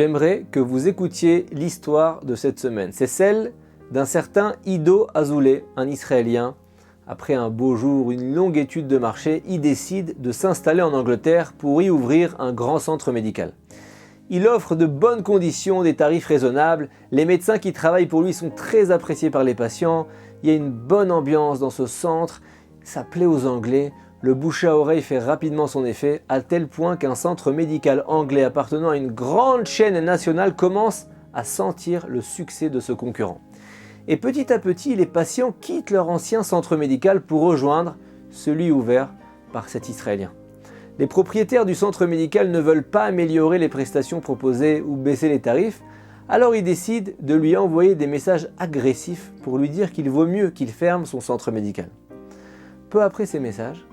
j'aimerais que vous écoutiez l'histoire de cette semaine. C'est celle d'un certain Ido Azoulay, un Israélien. Après un beau jour, une longue étude de marché, il décide de s'installer en Angleterre pour y ouvrir un grand centre médical. Il offre de bonnes conditions, des tarifs raisonnables, les médecins qui travaillent pour lui sont très appréciés par les patients, il y a une bonne ambiance dans ce centre, ça plaît aux Anglais, le bouche à oreille fait rapidement son effet, à tel point qu'un centre médical anglais appartenant à une grande chaîne nationale commence à sentir le succès de ce concurrent. Et petit à petit, les patients quittent leur ancien centre médical pour rejoindre celui ouvert par cet Israélien. Les propriétaires du centre médical ne veulent pas améliorer les prestations proposées ou baisser les tarifs, alors ils décident de lui envoyer des messages agressifs pour lui dire qu'il vaut mieux qu'il ferme son centre médical. Peu après ces messages,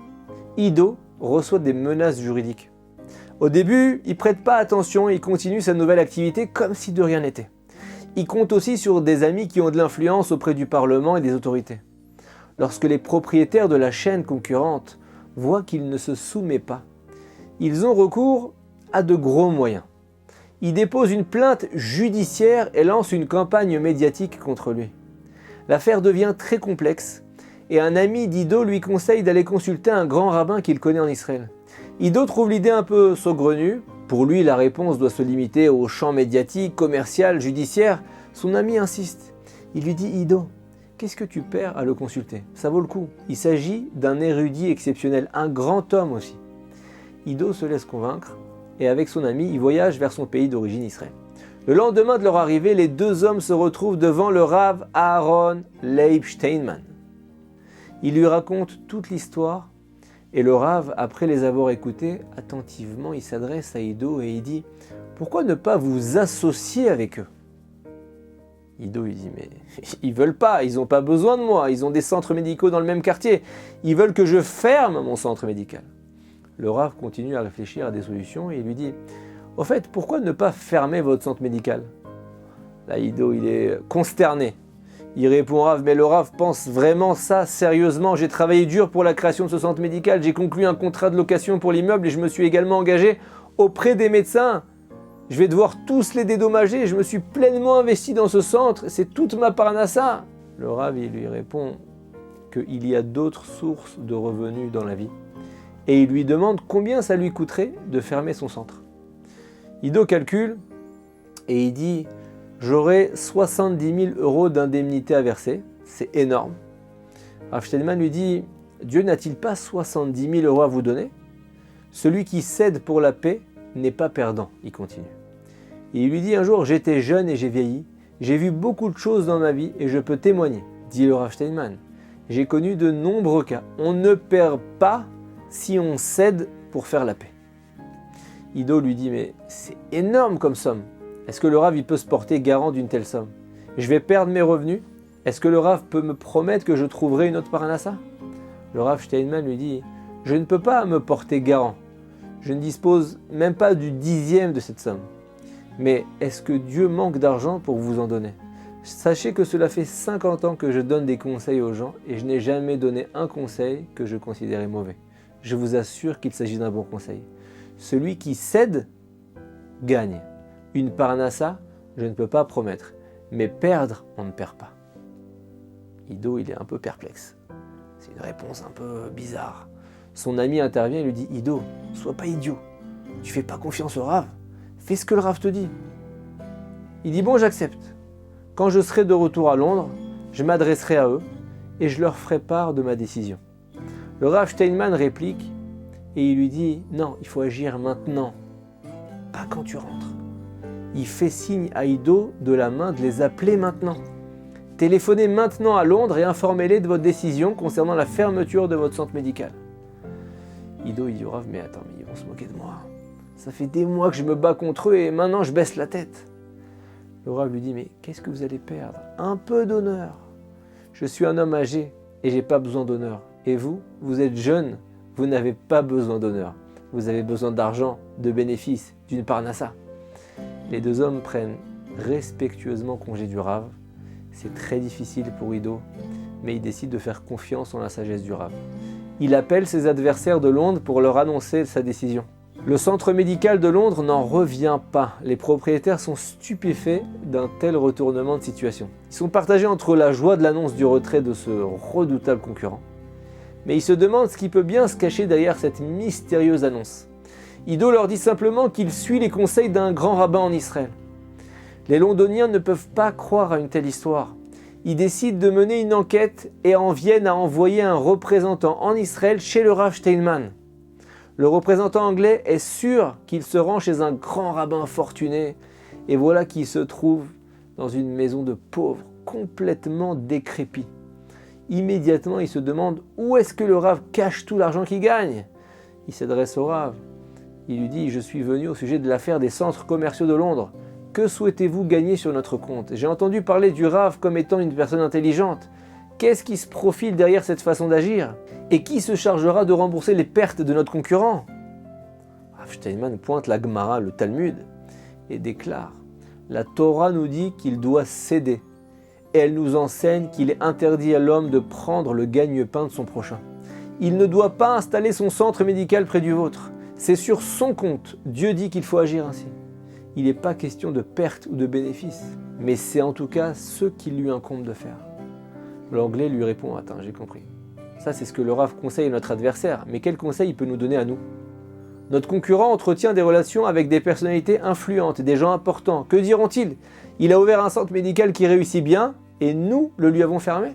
Ido reçoit des menaces juridiques. Au début, il ne prête pas attention et il continue sa nouvelle activité comme si de rien n'était. Il compte aussi sur des amis qui ont de l'influence auprès du Parlement et des autorités. Lorsque les propriétaires de la chaîne concurrente voient qu'il ne se soumet pas, ils ont recours à de gros moyens. Ils déposent une plainte judiciaire et lancent une campagne médiatique contre lui. L'affaire devient très complexe et un ami d'Ido lui conseille d'aller consulter un grand rabbin qu'il connaît en Israël. Ido trouve l'idée un peu saugrenue. Pour lui, la réponse doit se limiter au champ médiatique, commercial, judiciaire. Son ami insiste. Il lui dit « Ido, qu'est-ce que tu perds à le consulter? Ça vaut le coup. Il s'agit d'un érudit exceptionnel, un grand homme aussi. » Ido se laisse convaincre et avec son ami, il voyage vers son pays d'origine, Israël. Le lendemain de leur arrivée, les deux hommes se retrouvent devant le Rav Aaron Leib Steinman. Il lui raconte toute l'histoire et le Rav, après les avoir écoutés, attentivement, il s'adresse à Ido et il dit « Pourquoi ne pas vous associer avec eux ?» Ido il dit « Mais ils veulent pas, ils n'ont pas besoin de moi, ils ont des centres médicaux dans le même quartier, ils veulent que je ferme mon centre médical. » Le Rav continue à réfléchir à des solutions et il lui dit « Au fait, pourquoi ne pas fermer votre centre médical ?» Là, Ido, il est consterné. Il répond au Rav « Mais le Rav pense vraiment ça sérieusement. J'ai travaillé dur pour la création de ce centre médical. J'ai conclu un contrat de location pour l'immeuble et je me suis également engagé auprès des médecins. Je vais devoir tous les dédommager. Je me suis pleinement investi dans ce centre. C'est toute ma parnassa. » Le Rav, il lui répond qu'il y a d'autres sources de revenus dans la vie. Et il lui demande combien ça lui coûterait de fermer son centre. Ido calcule et il dit « J'aurai 70 000 € d'indemnité à verser, c'est énorme. » Rav Steinman lui dit « Dieu n'a-t-il pas 70 000 € à vous donner? Celui qui cède pour la paix n'est pas perdant. » Il continue. Et il lui dit un jour « J'étais jeune et j'ai vieilli, j'ai vu beaucoup de choses dans ma vie et je peux témoigner. » Dit le Rav Steinman. « J'ai connu de nombreux cas. On ne perd pas si on cède pour faire la paix. » Ido lui dit « Mais c'est énorme comme somme. Est-ce que le Rav il peut se porter garant d'une telle somme? Je vais perdre mes revenus. Est-ce que le Rav peut me promettre que je trouverai une autre parnassa ?» Le Rav Steinman lui dit « Je ne peux pas me porter garant. Je ne dispose même pas du 10e de cette somme. Mais est-ce que Dieu manque d'argent pour vous en donner? Sachez que cela fait 50 ans que je donne des conseils aux gens et je n'ai jamais donné un conseil que je considérais mauvais. Je vous assure qu'il s'agit d'un bon conseil. Celui qui cède gagne. Une parnassa, je ne peux pas promettre, mais perdre, on ne perd pas. » Ido, il est un peu perplexe. C'est une réponse un peu bizarre. Son ami intervient et lui dit « Ido, sois pas idiot. Tu fais pas confiance au Rav. Fais ce que le Rav te dit. » Il dit « Bon, j'accepte. Quand je serai de retour à Londres, je m'adresserai à eux et je leur ferai part de ma décision. » Le Rav Steinman réplique et il lui dit « Non, il faut agir maintenant, pas quand tu rentres. » Il fait signe à Ido de la main de les appeler maintenant. Téléphonez maintenant à Londres et informez-les de votre décision concernant la fermeture de votre centre médical. Ido il dit au Rav « Mais attends, mais ils vont se moquer de moi. Ça fait des mois que je me bats contre eux et maintenant je baisse la tête. » Le Rav lui dit « Mais qu'est-ce que vous allez perdre? Un peu d'honneur. Je suis un homme âgé et j'ai pas besoin d'honneur. Et vous, vous êtes jeune, vous n'avez pas besoin d'honneur. Vous avez besoin d'argent, de bénéfices, d'une parnassa. » Les deux hommes prennent respectueusement congé du Rav. C'est très difficile pour Ido, mais il décide de faire confiance en la sagesse du Rav. Il appelle ses adversaires de Londres pour leur annoncer sa décision. Le centre médical de Londres n'en revient pas. Les propriétaires sont stupéfaits d'un tel retournement de situation. Ils sont partagés entre la joie de l'annonce du retrait de ce redoutable concurrent, mais ils se demandent ce qui peut bien se cacher derrière cette mystérieuse annonce. Ido leur dit simplement qu'il suit les conseils d'un grand rabbin en Israël. Les Londoniens ne peuvent pas croire à une telle histoire. Ils décident de mener une enquête et en viennent à envoyer un représentant en Israël chez le Rav Steinman. Le représentant anglais est sûr qu'il se rend chez un grand rabbin fortuné et voilà qu'il se trouve dans une maison de pauvres, complètement décrépite. Immédiatement, il se demande où est-ce que le Rav cache tout l'argent qu'il gagne. Il s'adresse au Rav. Il lui dit « Je suis venu au sujet de l'affaire des centres commerciaux de Londres. Que souhaitez-vous gagner sur notre compte ? J'ai entendu parler du Rav comme étant une personne intelligente. Qu'est-ce qui se profile derrière cette façon d'agir ? Et qui se chargera de rembourser les pertes de notre concurrent ?» Rav Steinman pointe la Gemara, le Talmud, et déclare « La Torah nous dit qu'il doit céder. Et elle nous enseigne qu'il est interdit à l'homme de prendre le gagne-pain de son prochain. Il ne doit pas installer son centre médical près du vôtre. C'est sur son compte. Dieu dit qu'il faut agir ainsi. Il n'est pas question de perte ou de bénéfice, mais c'est en tout cas ce qu'il lui incombe de faire. » L'anglais lui répond « Attends, j'ai compris. Ça, c'est ce que le Rav conseille à notre adversaire, mais quel conseil il peut nous donner à nous ? Notre concurrent entretient des relations avec des personnalités influentes, des gens importants. Que diront-ils ? Il a ouvert un centre médical qui réussit bien, et nous le lui avons fermé ?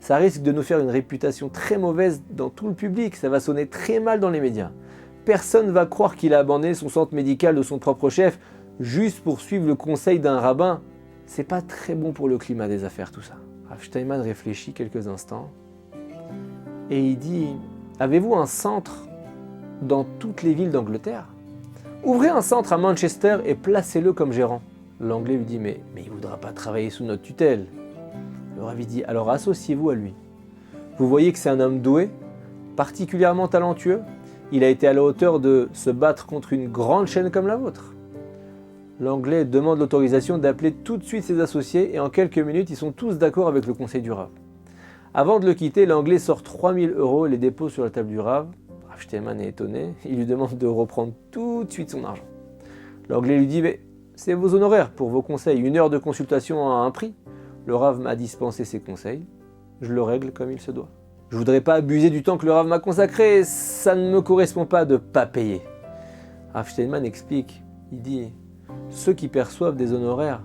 Ça risque de nous faire une réputation très mauvaise dans tout le public, ça va sonner très mal dans les médias. Personne ne va croire qu'il a abandonné son centre médical de son propre chef juste pour suivre le conseil d'un rabbin. C'est pas très bon pour le climat des affaires tout ça. Rav Steinman réfléchit quelques instants et il dit « Avez-vous un centre dans toutes les villes d'Angleterre ? Ouvrez un centre à Manchester et placez-le comme gérant. » L'anglais lui dit « Mais il ne voudra pas travailler sous notre tutelle. » Le Rav dit « Alors associez-vous à lui. Vous voyez que c'est un homme doué, particulièrement talentueux. Il a été à la hauteur de se battre contre une grande chaîne comme la vôtre. » L'anglais demande l'autorisation d'appeler tout de suite ses associés et en quelques minutes, ils sont tous d'accord avec le conseil du Rav. Avant de le quitter, l'anglais sort 3000 € et les dépose sur la table du Rav. Rav Steinman est étonné, il lui demande de reprendre tout de suite son argent. L'anglais lui dit « Mais c'est vos honoraires pour vos conseils, 1 heure de consultation à un prix. Le Rav m'a dispensé ses conseils, je le règle comme il se doit. Je voudrais pas abuser du temps que le Rav m'a consacré, ça ne me correspond pas de pas payer. » Rav Steinman explique, il dit « Ceux qui perçoivent des honoraires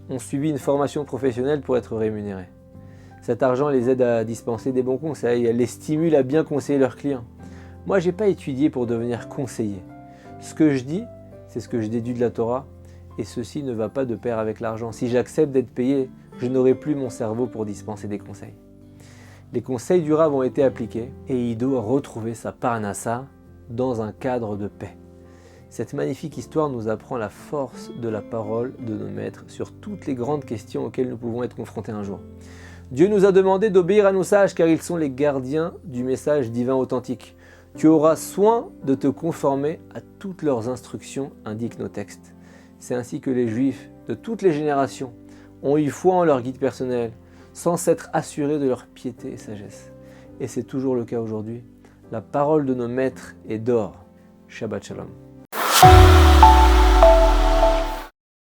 ont suivi une formation professionnelle pour être rémunérés. Cet argent les aide à dispenser des bons conseils, les stimule à bien conseiller leurs clients. Moi, j'ai pas étudié pour devenir conseiller. Ce que je dis, c'est ce que je déduis de la Torah, et ceci ne va pas de pair avec l'argent. Si j'accepte d'être payé, je n'aurai plus mon cerveau pour dispenser des conseils. » Les conseils du Rav ont été appliqués, et Ido a retrouvé sa parnassa dans un cadre de paix. Cette magnifique histoire nous apprend la force de la parole de nos maîtres sur toutes les grandes questions auxquelles nous pouvons être confrontés un jour. Dieu nous a demandé d'obéir à nos sages car ils sont les gardiens du message divin authentique. Tu auras soin de te conformer à toutes leurs instructions, indiquent nos textes. C'est ainsi que les Juifs de toutes les générations ont eu foi en leur guide personnel, sans s'être assurés de leur piété et sagesse. Et c'est toujours le cas aujourd'hui. La parole de nos maîtres est d'or. Shabbat Shalom.